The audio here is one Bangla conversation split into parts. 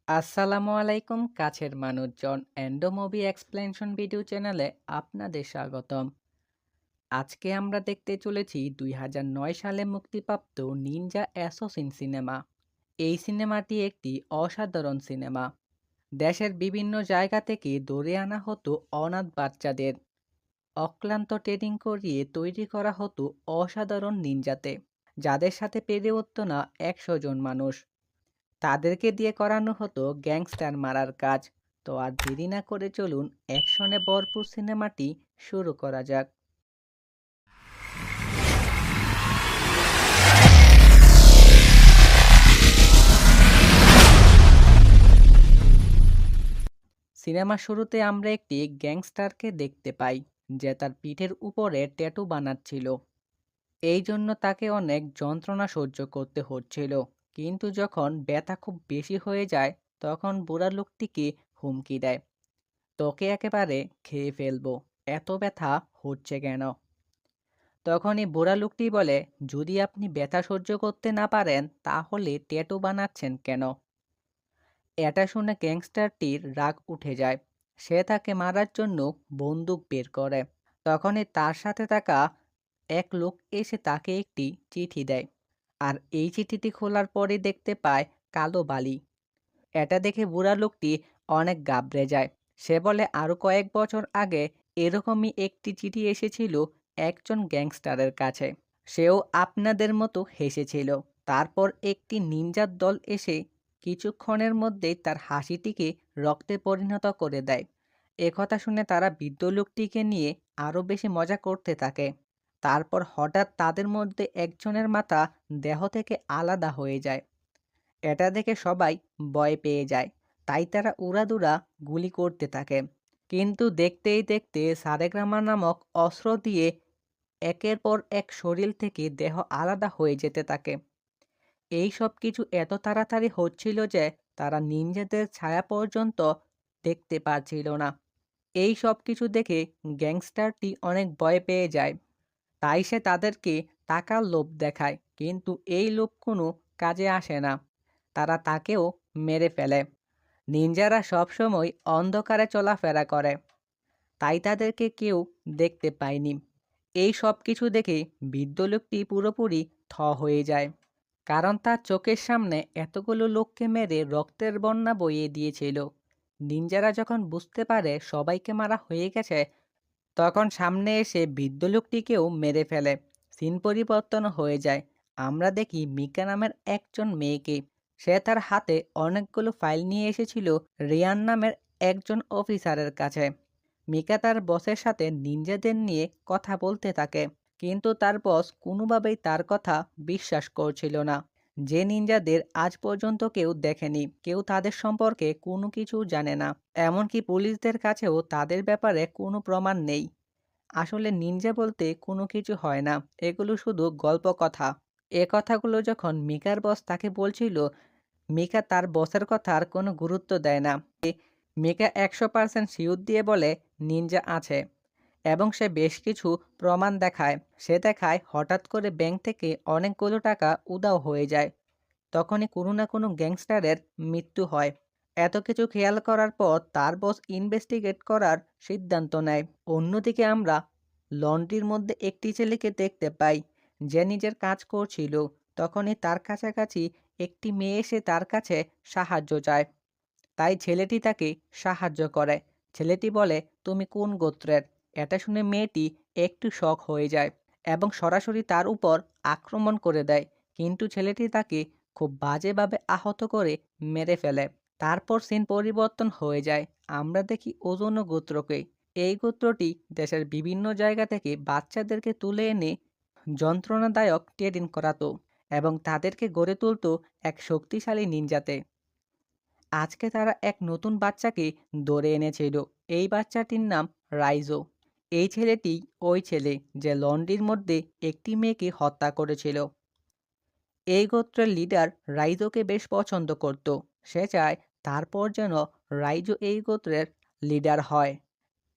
আসসালামু আলাইকুম কাছের মানুষজন এন্ডো মুভি এক্সপ্লেনেশন ভিডিও চ্যানেলে আপনাদের স্বাগতম। আজকে আমরা দেখতে চলেছি 2009 সালে মুক্তিপ্রাপ্ত নিনজা অ্যাসোসিন সিনেমা। এই সিনেমাটি একটি অসাধারণ সিনেমা। দেশের বিভিন্ন জায়গা থেকে ধরে আনা হতো অনাথ বাচ্চাদের, অক্লান্ত ট্রেনিং করিয়ে তৈরি করা হতো অসাধারণ নিনজাতে, যাদের সাথে পেরে উঠত না 100 জন মানুষ। তাদেরকে দিয়ে করানো হতো গ্যাংস্টার মারার কাজ। তো আর দেরি না করে চলুন অ্যাকশনে ভরপুর সিনেমাটি শুরু করা যাক। সিনেমা শুরুতে আমরা একটি গ্যাংস্টারকে দেখতে পাই, যে তার পিঠের উপরে ট্যাটু বানাচ্ছিল। এই জন্য তাকে অনেক যন্ত্রণা সহ্য করতে হচ্ছিল। কিন্তু যখন ব্যথা খুব বেশি হয়ে যায়, তখন বুড়া লোকটিকে হুমকি দেয়, তোকে একেবারে খেয়ে ফেলবো, এত ব্যথা হচ্ছে কেন? তখনই বুড়া লোকটি বলে, যদি আপনি ব্যথা সহ্য করতে না পারেন তাহলে ট্যাটু বানাচ্ছেন কেন? এটা শুনে গ্যাংস্টারটির রাগ উঠে যায়। সে তাকে মারার জন্য বন্দুক বের করে। তখনই তার সাথে থাকা এক লোক এসে তাকে একটি চিঠি দেয়। আর এই চিঠিটি খোলার পরে দেখতে পায় কালো বালি। এটা দেখে বুড়া লোকটি অনেক ঘাবড়ে যায়। সে বলে, আরো কয়েক বছর আগে এরকমই একটি চিঠি এসেছিল একজন গ্যাংস্টারের কাছে। সেও আপনাদের মতো হেসেছিল। তারপর একটি নিনজার দল এসে কিছুক্ষণের মধ্যেই তার হাসিটিকে রক্তে পরিণত করে দেয়। একথা শুনে তারা বৃদ্ধ লোকটিকে নিয়ে আরো বেশি মজা করতে থাকে। তারপর হঠাৎ তাদের মধ্যে একজনের মাথা দেহ থেকে আলাদা হয়ে যায়। এটা দেখে সবাই ভয় পেয়ে যায়। তাই তারা উড়াদুরা গুলি করতে থাকে। কিন্তু দেখতেই দেখতে সারেগ্রামা নামক অস্ত্র দিয়ে একের পর এক শরীর থেকে দেহ আলাদা হয়ে যেতে থাকে। এই সব কিছু এত তাড়াতাড়ি হচ্ছিল যে তারা নিনজাদের ছায়া পর্যন্ত দেখতে পাচ্ছিল না। এই সব কিছু দেখে গ্যাংস্টারটি অনেক ভয় পেয়ে যায়। তাই সে তাদেরকে টাকার লোভ দেখায়, কিন্তু এই লোভ কোনো কাজে আসে না। তারা তাকেও মেরে ফেলে। নিনজারা সবসময় অন্ধকারে চলাফেরা করে, তাই তাদেরকে কেউ দেখতে পায়নি। এই সব কিছু দেখে বৃদ্ধ লোকটি পুরোপুরি হয়ে যায়, কারণ তার চোখের সামনে এতগুলো লোককে মেরে রক্তের বন্যা বইয়ে দিয়েছিল। নিনজারা যখন বুঝতে পারে সবাইকে মারা হয়ে গেছে, তখন সামনে এসে বৃদ্ধ লোকটিকেও মেরে ফেলে। সিন পরিবর্তন হয়ে যায়। আমরা দেখি মিকা নামের একজন মেয়েকে। সে তার হাতে অনেকগুলো ফাইল নিয়ে এসেছিল রিয়ান নামের একজন অফিসারের কাছে। মিকা তার বসের সাথে নিনজাদের নিয়ে কথা বলতে থাকে, কিন্তু তার বস কোনোভাবেই তার কথা বিশ্বাস করছিল না। যে নিনজাদের আজ পর্যন্ত কেউ দেখেনি, কেউ তাদের সম্পর্কে কোনো কিছু জানে না, এমনকি পুলিশদের কাছেও তাদের ব্যাপারে কোনো প্রমাণ নেই। আসলে নিনজা বলতে কোনো কিছু হয় না, এগুলো শুধু গল্প কথা। এ কথাগুলো যখন মিকার বস তাকে বলছিল, মিকা তার বসের কথার কোনো গুরুত্ব দেয় না। মিকা 100% শিওর দিয়ে বলে নিনজা আছে, এবং সে বেশ কিছু প্রমাণ দেখায়। সে দেখায় হঠাৎ করে ব্যাংক থেকে অনেকগুলো টাকা উধাও হয়ে যায়। তখনই কোনো না কোনো গ্যাংস্টারের মৃত্যু হয়। এত কিছু খেয়াল করার পর তার বস ইনভেস্টিগেট করার সিদ্ধান্ত নেয়। অন্যদিকে আমরা লন্ড্রির মধ্যে একটি ছেলেকে দেখতে পাই, যে নিজের কাজ করছিল। তখনই তার কাছাকাছি একটি মেয়ে এসে তার কাছে সাহায্য চায়। তাই ছেলেটি তাকে সাহায্য করে। ছেলেটি বলে, তুমি কোন গোত্রের? এটা শুনে মেয়েটি একটু শক হয়ে যায় এবং সরাসরি তার উপর আক্রমণ করে দেয়। কিন্তু ছেলেটি তাকে খুব বাজেভাবে আহত করে মেরে ফেলে। তারপর সিন পরিবর্তন হয়ে যায়। আমরা দেখি ওজোনো গোত্রকে। এই গোত্রটি দেশের বিভিন্ন জায়গা থেকে বাচ্চাদেরকে তুলে এনে যন্ত্রণাদায়ক ট্রেনিং করাতো এবং তাদেরকে গড়ে তুলতো এক শক্তিশালী নিনজাতে। আজকে তারা এক নতুন বাচ্চাকে ধরে এনেছিল। এই বাচ্চাটির নাম রাইজো। এই ছেলেটি ওই ছেলে যে লন্ড্রির মধ্যে একটি মেয়েকে হত্যা করেছিল। এই গোত্রের লিডার রাইজোকে বেশ পছন্দ করত। সে চায় তারপর যেন রাইজো এই গোত্রের লিডার হয়।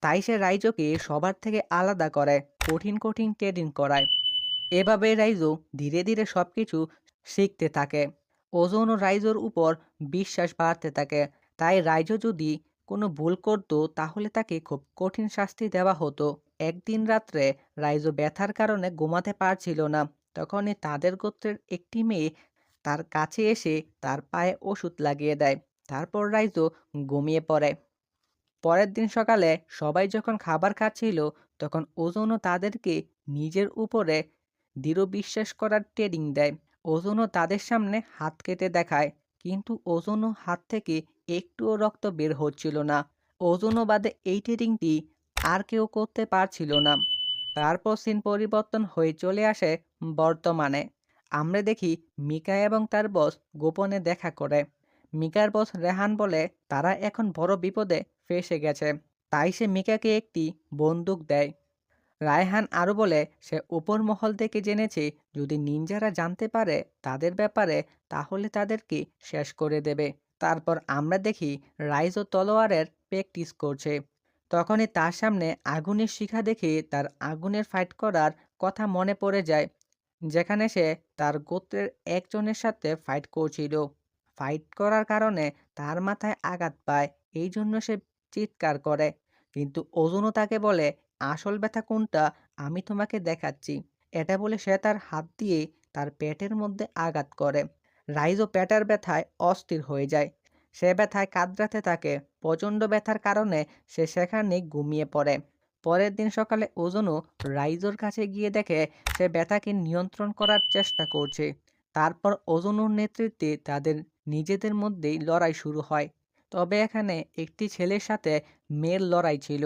তাই সে রাইজোকে সবার থেকে আলাদা করে, কঠিন কঠিন ট্রেনিং করায়। এভাবে রাইজো ধীরে ধীরে সবকিছু শিখতে থাকে। ওজন ও রাইজোর উপর বিশ্বাস বাড়তে থাকে। তাই রাইজো যদি কোনো ভুল করত তাহলে তাকে খুব কঠিন শাস্তি দেওয়া হতো। একদিন রাত্রে রাইজো ব্যথার কারণে ঘুমাতে পারছিল না। তখনই তাদের গোত্রের একটি মেয়ে তার কাছে এসে তার পায়ে ওষুধ লাগিয়ে দেয়। তারপর রাইজো ঘুমিয়ে পড়ে। পরের দিন সকালে সবাই যখন খাবার খাচ্ছিল তখন ওজনও তাদেরকে নিজের উপরে দৃঢ় বিশ্বাস করার ট্রেনিং দেয়। ওজনও তাদের সামনে হাত কেটে দেখায়, কিন্তু ওজনও হাত থেকে একটুও রক্ত বের হচ্ছিল না। ওজনও বাদে এই ট্রেনিংটি আর কেউ করতে পারছিল না। তারপর সিন পরিবর্তন হয়ে চলে আসে বর্তমানে। আমরা দেখি মিকা এবং তার বস গোপনে দেখা করে। মিকার বস রেহান বলে তারা এখন বড় বিপদে ফেঁসে গেছে। তাই সে মিকাকে একটি বন্দুক দেয়। রায়হান আরও বলে সে উপর মহল থেকে জেনেছে যদি নিনজারা জানতে পারে তাদের ব্যাপারে তাহলে তাদেরকে শেষ করে দেবে। তারপর আমরা দেখি রাইজো তলোয়ারের প্র্যাকটিস করছে। তখনই তার সামনে আগুনের শিখা দেখে তার আগুনের ফাইট করার কথা মনে পড়ে যায়, যেখানে সে তার গোত্রের একজনের সাথে ফাইট করছিল। ফাইট করার কারণে তার মাথায় আঘাত পায়, এই জন্য সে চিৎকার করে। কিন্তু ওজনও তাকে বলে আসল ব্যথা কোনটা আমি তোমাকে দেখাচ্ছি। এটা বলে সে তার হাত দিয়ে তার পেটের মধ্যে আঘাত করে। রাইজও পেটের ব্যথায় অস্থির হয়ে যায়। সে ব্যথায় কাতরাতে থাকে। প্রচণ্ড ব্যথার কারণে সে সেখানে ঘুমিয়ে পড়ে। পরের দিন সকালে ওজনও রাইজোর কাছে গিয়ে দেখে সে ব্যথাকে নিয়ন্ত্রণ করার চেষ্টা করছে। তারপর ওজনুর নেতৃত্বে তাদের নিজেদের মধ্যেই লড়াই শুরু হয়। তবে এখানে একটি ছেলের সাথে মেয়ের লড়াই ছিল।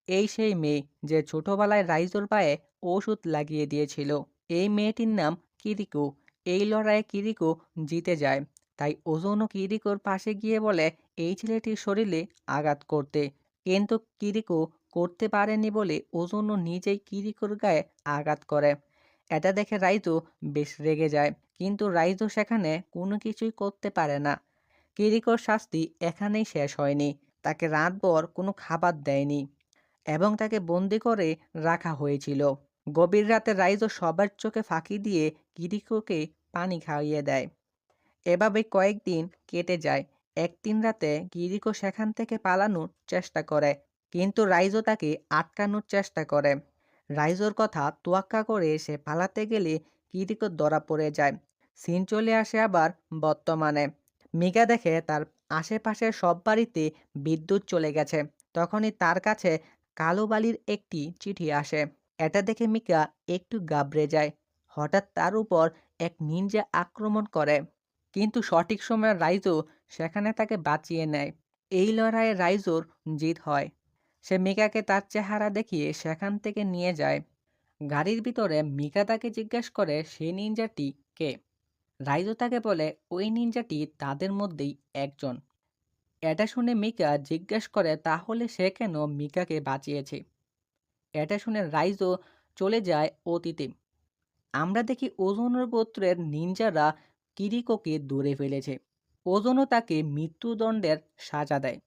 এই সেই মেয়ে যে ছোটবেলায় রাইজোর পায়ে ওষুধ লাগিয়ে দিয়েছিল। এই মেয়েটির নাম কিরিকো। এই লড়াইয়ে কিরিকো জিতে যায়। তাই ওজনও কিরিকোর পাশে গিয়ে বলে এই ছেলেটির শরীরে আঘাত করতে। কিন্তু কিরিকো করতে পারেনি বলে ওজনও নিজেই কিরিকোর গায়ে আঘাত করে। এটা দেখে রাইজো বেশ রেগে যায়, কিন্তু রাইজো সেখানে কোনো কিছুই করতে পারে না। কিরিকোর শাস্তি এখানেই শেষ হয়নি। তাকে রাতভর কোনো খাবার দেয়নি এবং তাকে বন্দি করে রাখা হয়েছিল। গভীর রাতে রাইজো সবার চোখে ফাঁকি দিয়ে কিরিকোকে পানি খাইয়ে দেয়। এভাবে কয়েকদিন কেটে যায়। একদিন রাতে কিরিকো সেখান থেকে পালানোর চেষ্টা করে, কিন্তু রাইজো তাকে আটকানোর চেষ্টা করে। রাইজোর কথা তোয়াক্কা করে সে পালাতে গেলে কিরিকো ধরা পড়ে যায়। সিন চলে আসে আবার বর্তমানে। মিকা দেখে তার আশেপাশের সব বাড়িতে বিদ্যুৎ চলে গেছে। তখনই তার কাছে কালো বালির একটি চিঠি আসে। এটা দেখে মিকা একটু ঘাবড়ে যায়। হঠাৎ তার উপর এক নিনজা আক্রমণ করে, কিন্তু সঠিক সময়ে রাইজো সেখানে তাকে বাঁচিয়ে নেয়। এই লড়াইয়ে রাইজোর জিত হয়। সে মিকাকে তার চেহারা দেখিয়ে সেখান থেকে নিয়ে যায়। গাড়ির ভিতরে মিকা তাকে জিজ্ঞেস করে সেই নিনজাটি কে। রাইজো তাকে বলে ওই নিনজাটি তাদের মধ্যেই একজন। এটা শুনে মিকা জিজ্ঞেস করে তাহলে সে কেন মিকাকে বাঁচিয়েছে। এটা শুনে রাইজো চলে যায় অতীতে। আমরা দেখি ওজোনের গোত্রের নিনজারা কিরিকোকে ধরে ফেলেছে। ওজনও তাকে মৃত্যুদণ্ডের সাজা দেয়।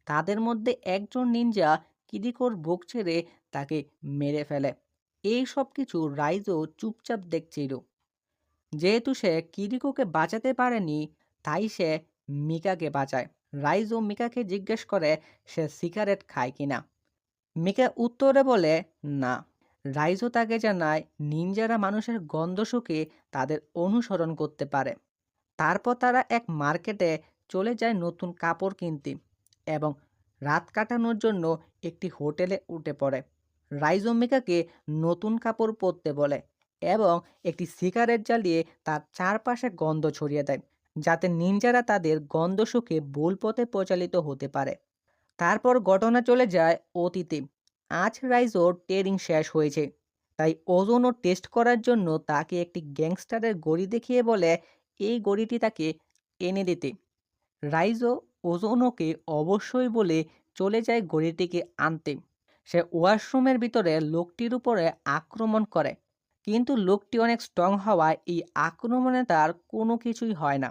তাদের মধ্যে একজন নিনজা কিরিকোর বুক ছেড়ে তাকে মেরে ফেলে। এই সব কিছু রাইজো চুপচাপ দেখছিল। যেহেতু সে কিরিকোকে বাঁচাতে পারেনি, তাই সে মিকাকে বাঁচায়। রাইজো মিকাকে জিজ্ঞেস করে সে সিগারেট খায় কিনা। মিকা উত্তরে বলে না। রাইজো তাকে জানায় নিনজারা মানুষের গন্ধ শুকে তাদের অনুসরণ করতে পারে। তারপর তারা এক মার্কেটে চলে যায় নতুন কাপড় কিনতে এবং রাত কাটানোর জন্য একটি হোটেলে উঠে পড়ে। রাইজো মিকাকে নতুন কাপড় পরতে বলে এবং একটি সিগারেট জ্বালিয়ে তার চারপাশে গন্ধ ছড়িয়ে দেয়, যাতে নিনজারা তাদের গন্ধ শুকে ভুল পথে পরিচালিত হতে পারে। তারপর ঘটনা চলে যায় অতীতে। আজ রাইজোর ট্রেনিং শেষ হয়েছে, তাই ওজনও টেস্ট করার জন্য তাকে একটি গ্যাংস্টারের গড়ি দেখিয়ে বলে এই গড়িটি তাকে এনে দিতে। রাইজো ওজোনোকে অবশ্যই বলে চলে যায় গড়িটিকে আনতে। সে ওয়াশরুমের ভিতরে লোকটির উপরে আক্রমণ করে, কিন্তু লোকটি অনেক স্ট্রং হওয়ায় এই আক্রমণে তার কোনো কিছুই হয় না।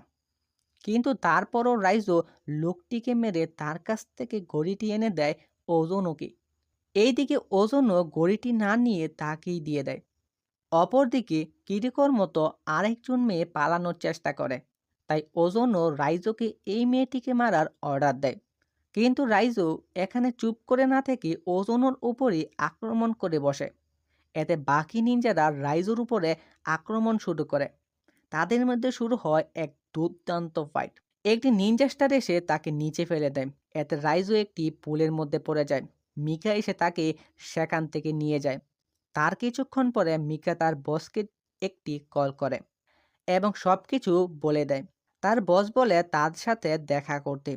কিন্তু তারপরও রাইজো লোকটিকে মেরে তার কাছ থেকে ঘড়িটি এনে দেয় ওজোনোকে। এইদিকে ওজোনো ঘড়িটি না নিয়ে তাকেই দিয়ে দেয়। অপরদিকে কিরিকোর মতো আরেকজন মেয়ে পালানোর চেষ্টা করে। তাই ওজোনও রাইজোকে এই মেয়েটিকে মারার অর্ডার দেয়। কিন্তু রাইজো এখানে চুপ করে না থেকে ওজোনোর উপরই আক্রমণ করে বসে। এতে বাকি নিনজারা রাইজোর উপরে আক্রমণ শুরু করে। তাদের মধ্যে শুরু হয় এক দুর্দান্ত ফাইট। একটি নিনজা স্টার এসে তাকে নিচে ফেলে দেয়। এতে রাইজো একটি পুলের মধ্যে পড়ে যায়। মিকা এসে তাকে সেখান থেকে নিয়ে যায়। তার কিছুক্ষণ পরে মিকা তার বসকে একটি কল করে এবং সবকিছু বলে দেয়। তার বস বলে তার সাথে দেখা করতে।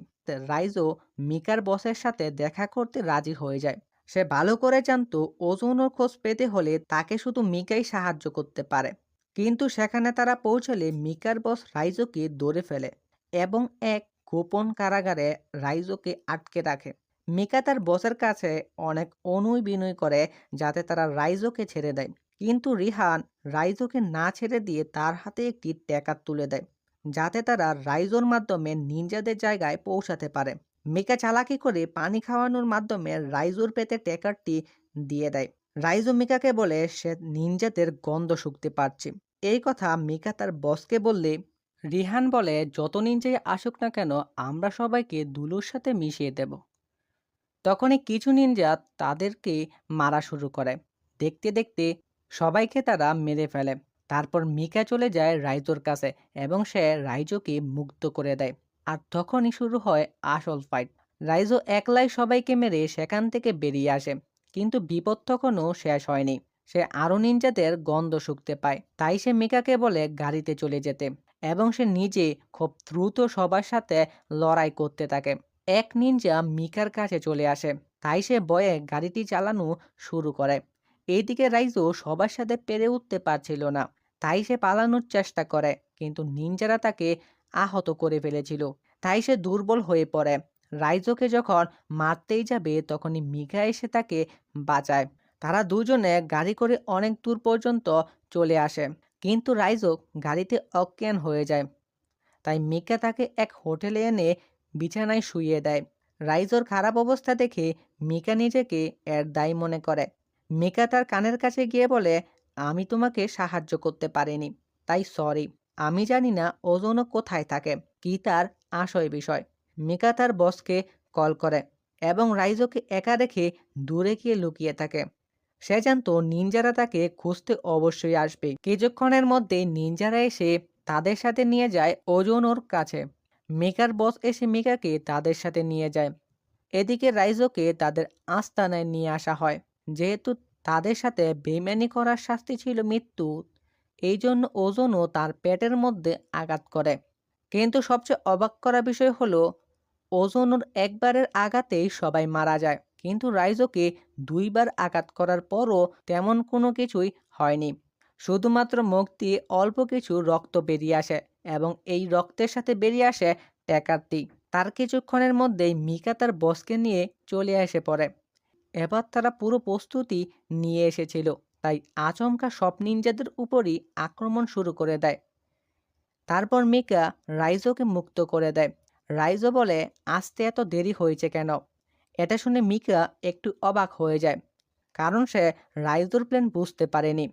রাইজো মিকার বসের সাথে দেখা করতে রাজি হয়ে যায়। সে ভালো করে জানতো ওজোনের খোঁজ পেতে হলে তাকে শুধু মিকাই সাহায্য করতে পারে। কিন্তু সেখানে তারা পৌঁছলে মিকার বস রাইজোকে ধরে ফেলে এবং এক গোপন কারাগারে রাইজোকে আটকে রাখে। মিকা তার বসের কাছে অনেক অনুনয় বিনয় করে যাতে তারা রাইজোকে ছেড়ে দেয়। কিন্তু রিহান রাইজোকে না ছেড়ে দিয়ে তার হাতে একটি ট্যাকার তুলে দেয় যাতে তারা রাইজোর মাধ্যমে নিনজাদের জায়গায় পৌঁছাতে পারে। মিকা চালাকি করে পানি খাওয়ানোর মাধ্যমে রাইজোর পেতে ট্যাকারটি দিয়ে দেয়। রাইজো মিকাকে বলে সে নিনজাদের গন্ধ শুকতে পারছে। এই কথা মিকা তার বসকে বললে রিহান বলে যত নিনজাই আসুক না কেন আমরা সবাইকে দুলুর সাথে মিশিয়ে দেব। তখনই কিছু নিনজা তাদেরকে মারা শুরু করে। দেখতে দেখতে সবাইকে তারা মেরে ফেলে। তারপর মিকা চলে যায় রাইজোর কাছে এবং সে রাইজোকে মুক্ত করে দেয়। আর তখনই শুরু হয় আসল ফাইট। রাইজো একলাই সবাইকে মেরে সেখান থেকে বেরিয়ে আসে। কিন্তু বিপদ তখনও শেষ হয়নি। সে আরও নিনজাদের গন্ধ শুকতে পায়। তাই সে মিকাকে বলে গাড়িতে চলে যেতে এবং সে নিজে খুব দ্রুত সবার সাথে লড়াই করতে থাকে। এক নিনজা মিকার কাছে চলে আসে। তাই সে ভয়ে গাড়িটি চালানো শুরু করে। এইদিকে রাইজো সবার সাথে পেরে উঠতে পারছিল না। তাই সে পালানোর চেষ্টা করে কিন্তু নিনজারা তাকে আহত করে ফেলেছিল। তাই সে দুর্বল হয়ে পড়ে। রাইজোকে যখন মারতেই যাবে তখনই মিকা এসে তাকে বাঁচায়। তারা দুজনে গাড়ি করে অনেক দূর পর্যন্ত চলে আসে কিন্তু রাইজো গাড়িতে অজ্ঞান হয়ে যায়। তাই মিকা তাকে এক হোটেলে এনে বিছানায় শুইয়ে দেয়। রাইজোর খারাপ অবস্থা দেখে মিকা নিজেকে এর দায়ী মনে করে। মিকা তার কানের কাছে গিয়ে বলে, আমি তোমাকে সাহায্য করতে পারিনি, তাই সরি। আমি জানি না ওজনও কোথায় থাকে, কি তার আসল বিষয়। মিকা তার বসকে কল করে এবং রাইজোকে একা রেখে দূরে গিয়ে লুকিয়ে থাকে। সে জানতো নিনজারা তাকে খুঁজতে অবশ্যই আসবে। কিছুক্ষণের মধ্যে নিনজারা এসে তাদের সাথে নিয়ে যায় ওজোনোর কাছে। মিকার বস এসে মিকাকে তাদের সাথে নিয়ে যায়। এদিকে রাইজোকে তাদের আস্তানায় নিয়ে আসা হয়। যেহেতু তাদের সাথে বেইমানি করার শাস্তি ছিল মৃত্যু, এই জন্য ওজোনও তার পেটের মধ্যে আঘাত করে। কিন্তু সবচেয়ে অবাক করা বিষয় হলো ওজোনোর একবারের আঘাতেই সবাই মারা যায় কিন্তু রাইজোকে দুইবার আঘাত করার পরও তেমন কোনো কিছুই হয়নি। শুধুমাত্র মুখ দিয়ে অল্প কিছু রক্ত বেরিয়ে আসে এবং এই রক্তের সাথে বেরিয়ে আসে ট্যাকারটি। তার কিছুক্ষণের মধ্যেই মিকা তার বসকে নিয়ে চলে এসে পড়ে। এবার তারা পুরো প্রস্তুতি নিয়ে এসেছিল, তাই আচমকা সব নিনজাদের উপরই আক্রমণ শুরু করে দেয়। তারপর মিকা রাইজোকে মুক্ত করে দেয়। রাইজো বলে, আসতে এত দেরি হয়েছে কেন? এটা শুনে মিকা একটু অবাক হয়ে যায়, কারণ সে রাইজোর প্ল্যান বুঝতে পারেনি।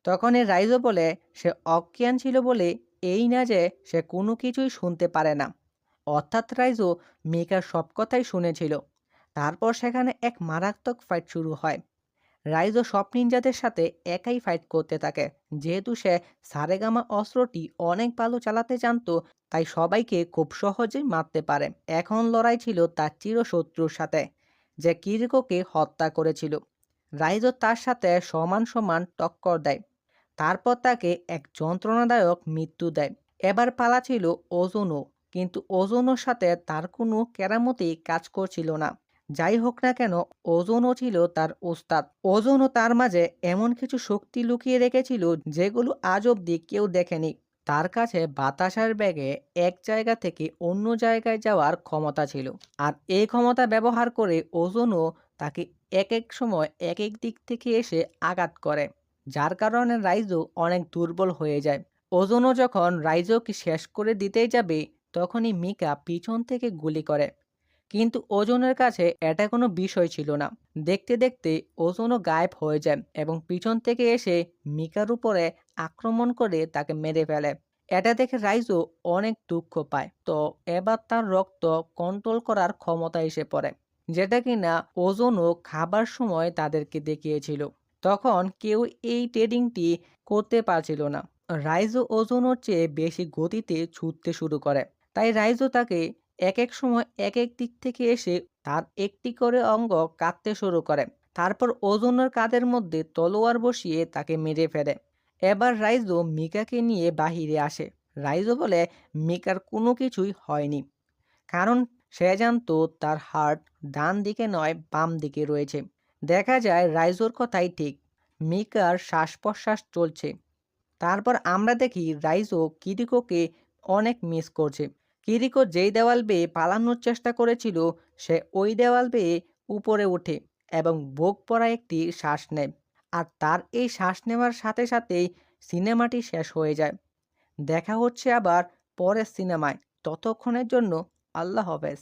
তখনই রাইজো বলে সে অজ্ঞান ছিল বলে এই না যে সে কোনো কিছুই শুনতে পারে না। অর্থাৎ রাইজো মিকার সব কথাই শুনেছিল। তারপর সেখানে এক মারাত্মক ফাইট শুরু হয়। রাইজো সব নিনজাদের সাথে একাই ফাইট করতে থাকে। যেহেতু সে সারেগামা অস্ত্রটি অনেক ভালো চালাতে জানতো, তাই সবাইকে খুব সহজেই মারতে পারে। এখন লড়াই ছিল তার চিরশত্রুর সাথে, যে কিরিকোকে হত্যা করেছিল। রাইজো তার সাথে সমান সমান টক্কর দেয়। তারপর তাকে এক যন্ত্রণাদায়ক মৃত্যু দেয়। এবার পালা ছিল ওজোনো, কিন্তু ওজোনোর সাথে তার কোনো কেরামতেই কাজ করছিল না। যাই হোক না কেন, ওজোনও ছিল তার ওস্তাদ। ওজোনও তার মাঝে এমন কিছু শক্তি লুকিয়ে রেখেছিল যেগুলো আজ অব্দি কেউ দেখেনি। তার কাছে বাতাসের বেগে এক জায়গা থেকে অন্য জায়গায় যাওয়ার ক্ষমতা ছিল। আর এই ক্ষমতা ব্যবহার করে ওজোনও তাকে এক এক সময় এক এক দিক থেকে এসে আঘাত করে, যার কারণে রাইজো অনেক দুর্বল হয়ে যায়। ওজোনও যখন রাইজোকে শেষ করে দিতেই যাবে তখনই মিকা পিছন থেকে গুলি করে, কিন্তু ওজনের কাছে এটা কোনো বিষয় ছিল না। দেখতে দেখতে ওজনও গায়েব হয়ে যায় এবং পিছন থেকে এসে মিকার উপরে আক্রমণ করে তাকে মেরে ফেলে। এটা দেখে রাইজো অনেক দুঃখ পায়। তো এবার তার রক্ত কন্ট্রোল করার ক্ষমতা এসে পড়ে, যেটা কিনা ওজনও খাবার সময় তাদেরকে দেখিয়েছিল। তখন কেউ এই ট্রেডিংটি করতে পারছিল না। রাইজো ওজনের চেয়ে বেশি গতিতে ছুটতে শুরু করে। তাই রাইজো তাকে এক এক সময় এক এক দিক থেকে এসে তার একটি করে অঙ্গ কাটতে শুরু করে। তারপর ওজনের কাঁধের মধ্যে তলোয়ার বসিয়ে তাকে মেরে ফেলে। এবার রাইজো মিকাকে নিয়ে বাহিরে আসে। রাইজো বলে মিকার কোনো কিছুই হয়নি, কারণ সে জানতো তার হার্ট ডান দিকে নয় বাম দিকে রয়েছে। দেখা যায় রাইজোর কথাই ঠিক, মিকার শ্বাস প্রশ্বাস চলছে। তারপর আমরা দেখি রাইজো কিরিকোকে অনেক মিস করছে। কিরিকো যেই দেওয়াল বেয়ে পালানোর চেষ্টা করেছিল, সে ওই দেওয়াল বেয়ে উপরে ওঠে এবং বুক পড়া একটি শ্বাস নেয়। আর তার এই শ্বাস নেওয়ার সাথে সাথেই সিনেমাটি শেষ হয়ে যায়। দেখা হচ্ছে আবার পরের সিনেমায়। ততক্ষণের জন্য আল্লাহ হাফেজ।